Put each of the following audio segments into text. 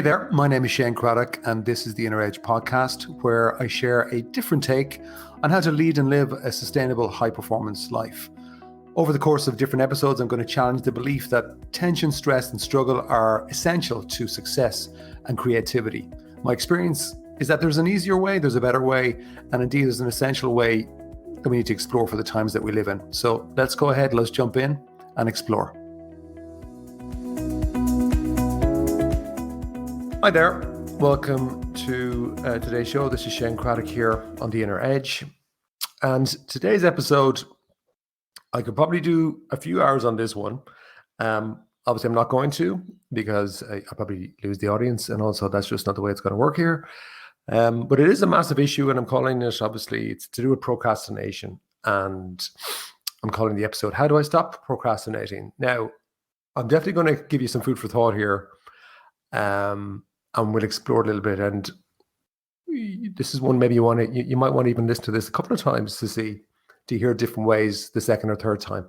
Hey there, my name is Shane Craddock, and this is the Inner Edge podcast, where I share a different take on how to lead and live a sustainable, high-performance life. Over the course of different episodes, I'm going to challenge the belief that tension, stress, and struggle are essential to success and creativity. My experience is that there's an easier way, there's a better way, and indeed there's an essential way that we need to explore for the times that we live in. So let's go ahead, let's jump in and explore. Hi there, welcome to today's show. This is Shane Craddock here on the Inner Edge. And today's episode, I could probably do a few hours on this one. Obviously, I'm not going to, because I'll probably lose the audience, and also that's just not the way it's going to work here. But it is a massive issue, and I'm calling it, obviously, it's to do with procrastination. And I'm calling the episode, How Do I Stop Procrastinating? Now, I'm definitely going to give you some food for thought here. And we'll explore it a little bit. And this is one maybe you might want to even listen to this a couple of times to hear different ways the second or third time.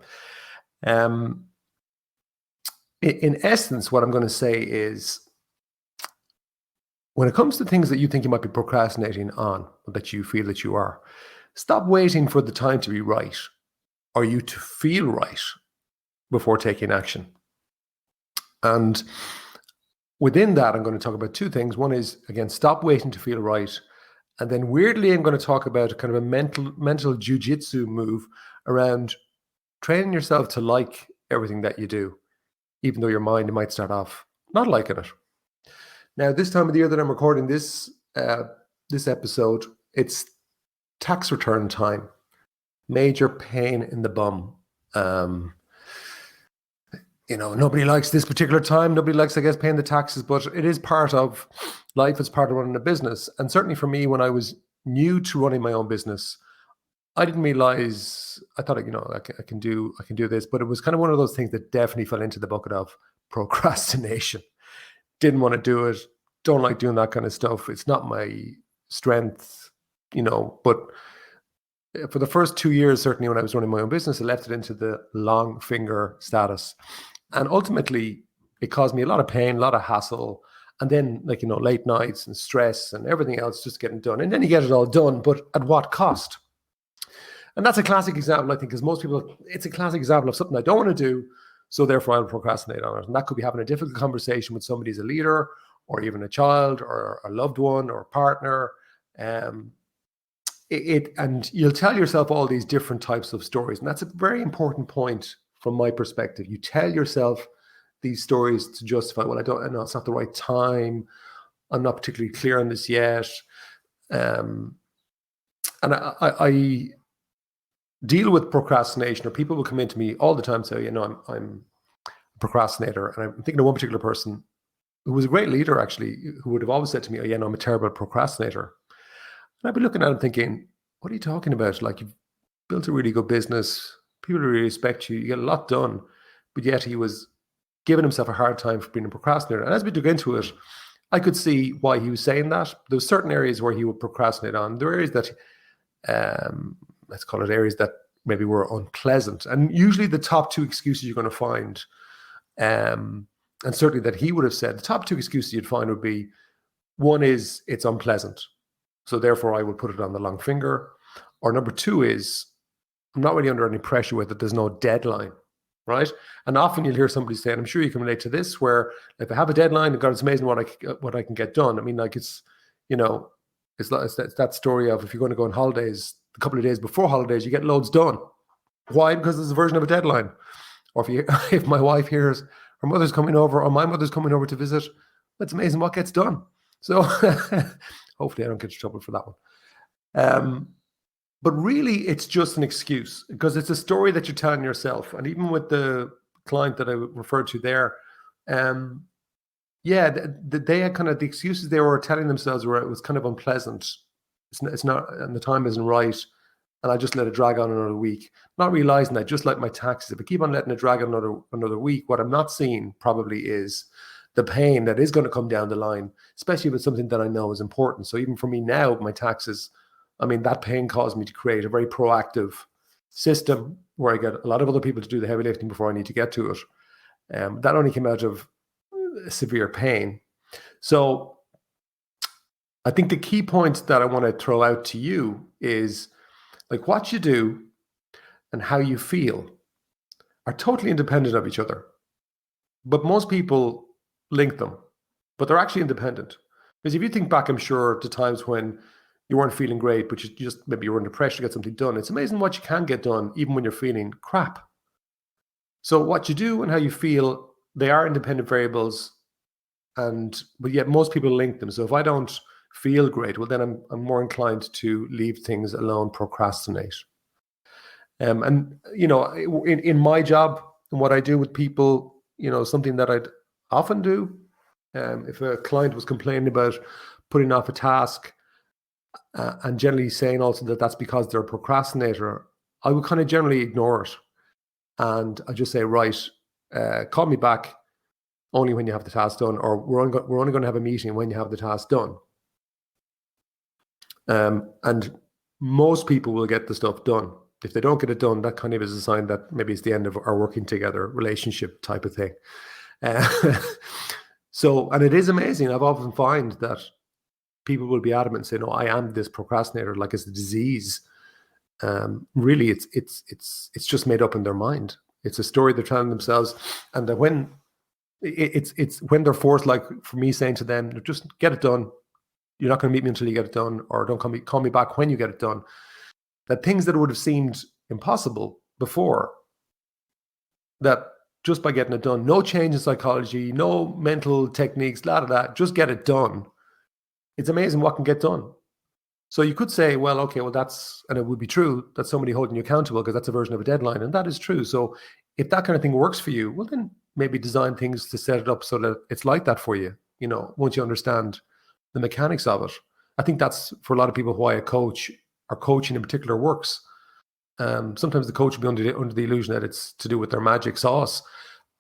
In essence, what I'm going to say is, when it comes to things that you think you might be procrastinating on, or that you feel that you are, stop waiting for the time to be right, or you to feel right, before taking action. And within that, I'm going to talk about two things. One is, again, stop waiting to feel right. And then weirdly, I'm going to talk about kind of a mental jiu-jitsu move around training yourself to like everything that you do, even though your mind might start off not liking it. Now, this time of the year that I'm recording this episode, it's tax return time. Major pain in the bum. Nobody likes this particular time. Nobody likes, I guess, paying the taxes, but it is part of life. It's part of running a business. And certainly for me, when I was new to running my own business, I didn't realize, I thought, I can do this, but it was kind of one of those things that definitely fell into the bucket of procrastination. Didn't want to do it. Don't like doing that kind of stuff. It's not my strength, but for the first 2 years, certainly when I was running my own business, I left it into the long finger status. And ultimately, it caused me a lot of pain, a lot of hassle, and then late nights and stress and everything else just getting done. And then you get it all done, but at what cost? And that's a classic example, I think, because most people, it's a classic example of something I don't want to do, so therefore I'll procrastinate on it. And that could be having a difficult conversation with somebody as a leader, or even a child, or a loved one, or a partner. And you'll tell yourself all these different types of stories. And that's a very important point from my perspective. You tell yourself these stories to justify, well, I know it's not the right time. I'm not particularly clear on this yet. And I deal with procrastination, or people will come into me all the time and say, I'm a procrastinator. And I'm thinking of one particular person who was a great leader, actually, who would have always said to me, I'm a terrible procrastinator. And I'd be looking at him thinking, what are you talking about? Like, you've built a really good business. People really respect you. You get a lot done. But yet he was giving himself a hard time for being a procrastinator. And as we dug into it, I could see why he was saying that. There were certain areas where he would procrastinate on. There were areas that, let's call it areas that maybe were unpleasant. And usually the top two excuses you're going to find, and certainly that he would have said, the top two excuses you'd find would be, one is it's unpleasant, so therefore I would put it on the long finger. Or number two is, I'm not really under any pressure with it. There's no deadline, right? And often you'll hear somebody say, and I'm sure you can relate to this, where if I have a deadline, God, it's amazing what I can get done. I mean, like it's that story of, if you're going to go on holidays, a couple of days before holidays, you get loads done. Why? Because there's a version of a deadline. Or if my wife hears her mother's coming over, or my mother's coming over to visit, that's amazing what gets done. So hopefully I don't get in trouble for that one. But really, it's just an excuse, because it's a story that you're telling yourself. And even with the client that I referred to there, they had kind of, the excuses they were telling themselves were, it was kind of unpleasant. It's not, and the time isn't right. And I just let it drag on another week, not realizing that, just like my taxes, if I keep on letting it drag on another week, what I'm not seeing probably is the pain that is going to come down the line, especially if it's something that I know is important. So even for me now, my taxes, I mean, that pain caused me to create a very proactive system where I get a lot of other people to do the heavy lifting before I need to get to it. That only came out of severe pain. So I think the key point that I want to throw out to you is like what you do and how you feel are totally independent of each other. But most people link them, but they're actually independent. Because if you think back, I'm sure, to times when you weren't feeling great, but you just maybe you were under pressure to get something done. It's amazing what you can get done, even when you're feeling crap. So what you do and how you feel, they are independent variables, but yet most people link them. So if I don't feel great, well, then I'm more inclined to leave things alone, procrastinate. And in my job and what I do with people, something that I'd often do, if a client was complaining about putting off a task, and generally saying also that that's because they're a procrastinator, I would kind of generally ignore it, and I just say, right, call me back only when you have the task done, or we're only going to have a meeting when you have the task done. And most people will get the stuff done. If they don't get it done, that kind of is a sign that maybe it's the end of our working together relationship type of thing. And it is amazing. I've often find that people will be adamant and say, no, I am this procrastinator, like it's a disease. Really, it's just made up in their mind. It's a story they're telling themselves. And that when it's when they're forced, like for me saying to them, just get it done. You're not going to meet me until you get it done, or don't call me back when you get it done. That things that would have seemed impossible before, that just by getting it done, no change in psychology, no mental techniques, just get it done. It's amazing what can get done. So you could say, well, okay, well and it would be true that somebody holding you accountable, because that's a version of a deadline, and that is true. So if that kind of thing works for you, well then maybe design things to set it up so that it's like that for you, once you understand the mechanics of it. I think that's for a lot of people why a coach or coaching in particular works. Sometimes the coach will be under the illusion that it's to do with their magic sauce.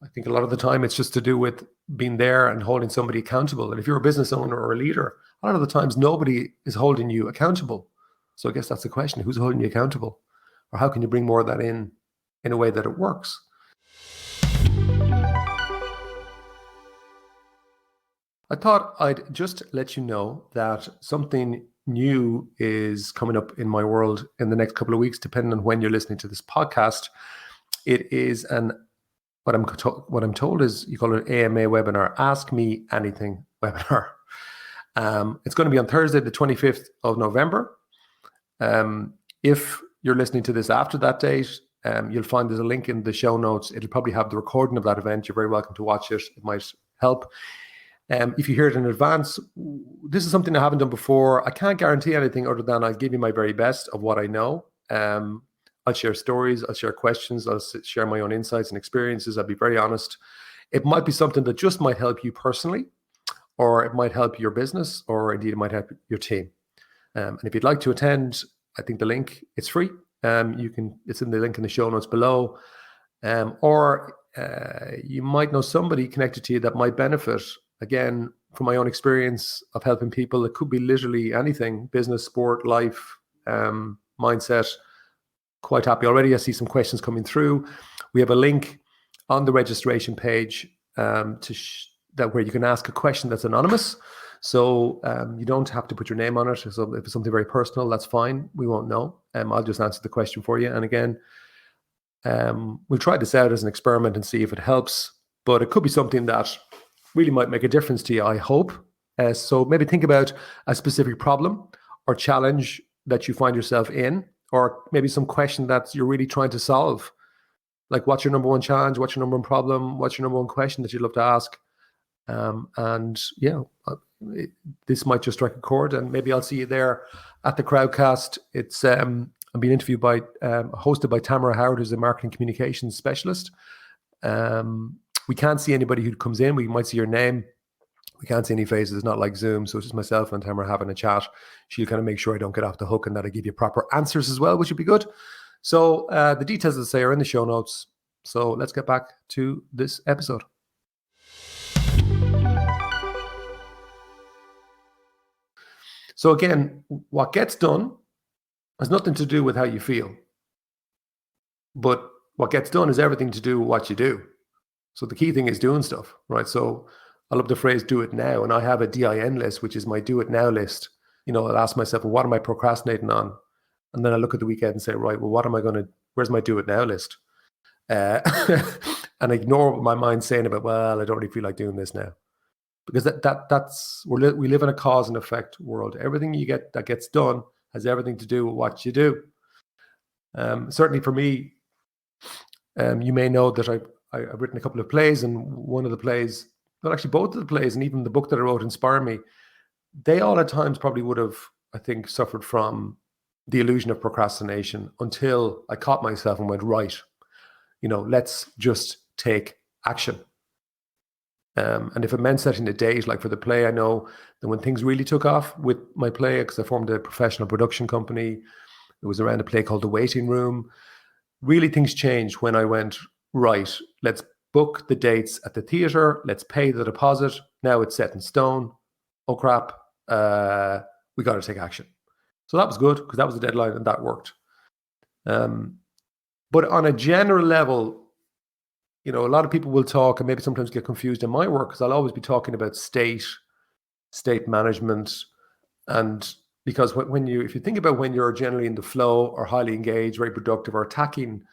I think a lot of the time it's just to do with being there and holding somebody accountable. And if you're a business owner or a leader, a lot of the times nobody is holding you accountable. So I guess that's the question: who's holding you accountable, or how can you bring more of that in a way that it works? I thought I'd just let you know that something new is coming up in my world in the next couple of weeks, depending on when you're listening to this podcast. It is what I'm told is, you call it an AMA webinar, Ask Me Anything webinar. It's going to be on Thursday, the 25th of November. If you're listening to this after that date, you'll find there's a link in the show notes. It'll probably have the recording of that event. You're very welcome to watch it. It might help. If you hear it in advance, this is something I haven't done before. I can't guarantee anything other than I'll give you my very best of what I know. I'll share stories, I'll share questions, I'll share my own insights and experiences. I'll be very honest. It might be something that just might help you personally, or it might help your business, or indeed it might help your team. And if you'd like to attend, I think the link, it's free. It's in the link in the show notes below. Or you might know somebody connected to you that might benefit. Again, from my own experience of helping people, it could be literally anything: business, sport, life, mindset. Quite happy already. I see some questions coming through. We have a link on the registration page where you can ask a question that's anonymous. So you don't have to put your name on it. So if it's something very personal, that's fine. We won't know. I'll just answer the question for you. And again, we'll try this out as an experiment and see if it helps. But it could be something that really might make a difference to you, I hope. So maybe think about a specific problem or challenge that you find yourself in, or maybe some question that you're really trying to solve. Like, what's your number one challenge? What's your number one problem? What's your number one question that you'd love to ask? This might just strike a chord, and maybe I'll see you there at the Crowdcast. It's I'm being interviewed hosted by Tamara Howard, who's a marketing communications specialist. We can't see anybody who comes in. We might see your name. We can't see any faces. It's not like Zoom. So it's just myself and Tamara having a chat. She'll kind of make sure I don't get off the hook and that I give you proper answers as well, which would be good. So the details, as I say, are in the show notes. So let's get back to this episode. So again, what gets done has nothing to do with how you feel. But what gets done is everything to do with what you do. So the key thing is doing stuff, right? So I love the phrase "do it now," and I have a DIN list, which is my do it now list. I'll ask myself, well, what am I procrastinating on? And then I look at the weekend and say, right, well, what am I going to? Where's my do it now list? Uh, and ignore what my mind's saying about, well, I don't really feel like doing this now, because that's we live in a cause and effect world. Everything you get that gets done has everything to do with what you do. Certainly for me, you may know that I've written a couple of plays, and one of the plays, well, actually both of the plays, and even the book that I wrote, Inspire Me, they all at times probably would have, I think, suffered from the illusion of procrastination until I caught myself and went, right, let's just take action. And if it meant setting a date, like for the play, I know that when things really took off with my play, because I formed a professional production company, it was around a play called The Waiting Room. Really, things changed when I went, right, let's book the dates at the theatre, let's pay the deposit. Now it's set in stone. Oh, crap. We got to take action. So that was good, because that was the deadline and that worked. But on a general level, a lot of people will talk and maybe sometimes get confused in my work, because I'll always be talking about state management. And because if you think about when you're generally in the flow or highly engaged, very productive, or attacking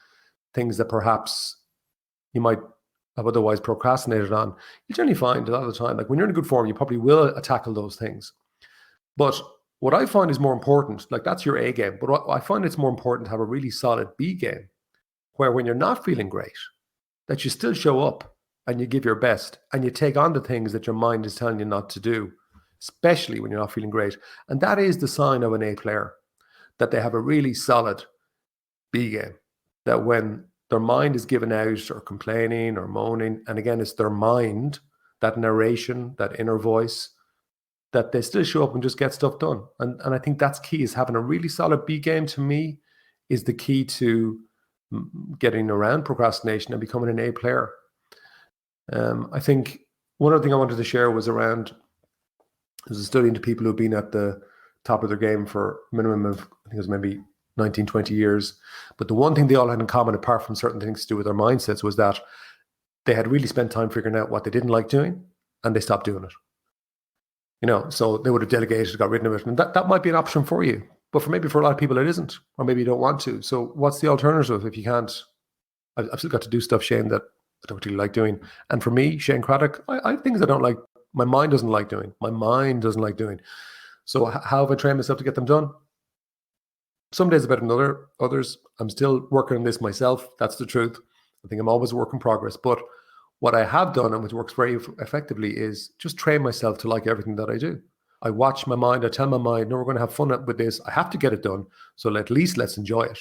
things that perhaps you might have otherwise procrastinated on, you generally find a lot of the time, like when you're in a good form, you probably will tackle those things. But what I find is more important, like that's your A game, but what I find it's more important to have a really solid B game, where when you're not feeling great, that you still show up and you give your best and you take on the things that your mind is telling you not to do, especially when you're not feeling great. And that is the sign of an A player, that they have a really solid B game, that when their mind is given out or complaining or moaning, and again, it's their mind, that narration, that inner voice, that they still show up and just get stuff done. And I think that's key, is having a really solid B game, to me, is the key to getting around procrastination and becoming an A player. I think one other thing I wanted to share was around, there's a study into people who've been at the top of their game for a minimum of, I think it was maybe 19, 20 years. But the one thing they all had in common, apart from certain things to do with their mindsets, was that they had really spent time figuring out what they didn't like doing, and they stopped doing it. So they would have delegated, got rid of it. And that might be an option for you. But for a lot of people, it isn't, or maybe you don't want to. So what's the alternative if you can't? I've still got to do stuff, Shane, that I don't really like doing. And for me, Shane Craddock, I have things I don't like. My mind doesn't like doing. My mind doesn't like doing. So how have I trained myself to get them done? Some days are better than others. I'm still working on this myself. That's the truth. I think I'm always a work in progress. But what I have done, and which works very effectively, is just train myself to like everything that I do. I watch my mind. I tell my mind, no, we're going to have fun with this. I have to get it done. So at least let's enjoy it.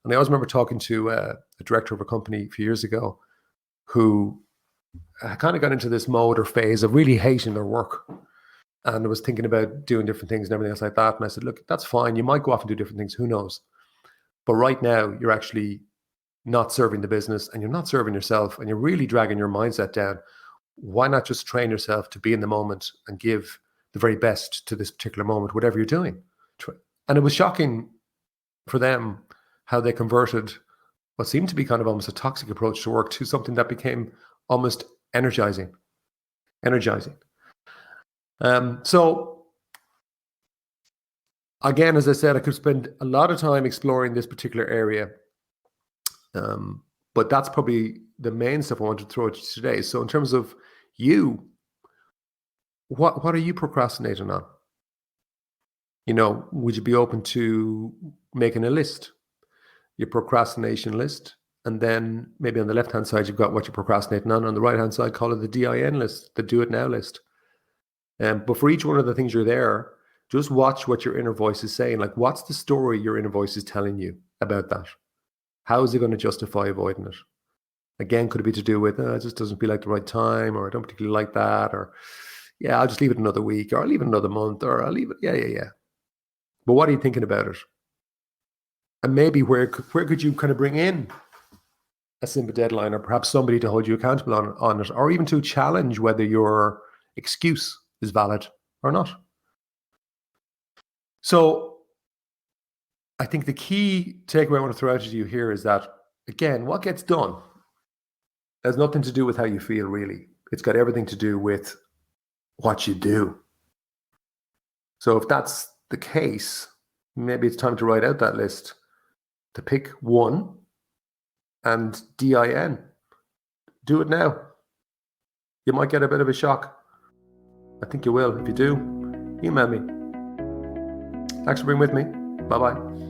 And I always remember talking to a director of a company a few years ago who kind of got into this mode or phase of really hating their work. And I was thinking about doing different things and everything else like that. And I said, look, that's fine. You might go off and do different things. Who knows? But right now, you're actually not serving the business, and you're not serving yourself, and you're really dragging your mindset down. Why not just train yourself to be in the moment and give the very best to this particular moment, whatever you're doing? And it was shocking for them how they converted what seemed to be kind of almost a toxic approach to work to something that became almost energizing. So again, as I said, I could spend a lot of time exploring this particular area. But that's probably the main stuff I wanted to throw at you today. So in terms of you, what are you procrastinating on? Would you be open to making a list, your procrastination list? And then maybe on the left-hand side, you've got what you're procrastinating on. On the right-hand side, call it the DIN list, the do it now list. But for each one of the things you're there, just watch what your inner voice is saying. Like, what's the story your inner voice is telling you about that? How is it going to justify avoiding it? Again, could it be to do with, it just doesn't feel like the right time, or I don't particularly like that, or I'll just leave it another week, or I'll leave it another month, or I'll leave it. Yeah. But what are you thinking about it? And maybe where could you kind of bring in a simple deadline, or perhaps somebody to hold you accountable on it, or even to challenge whether your excuse is valid or not? So I think the key takeaway I want to throw out to you here is that, again, what gets done has nothing to do with how you feel, really. It's got everything to do with what you do. So if that's the case, maybe it's time to write out that list, to pick one and DIN. Do it now. You might get a bit of a shock. I think you will. If you do, email me. Thanks for being with me. Bye-bye.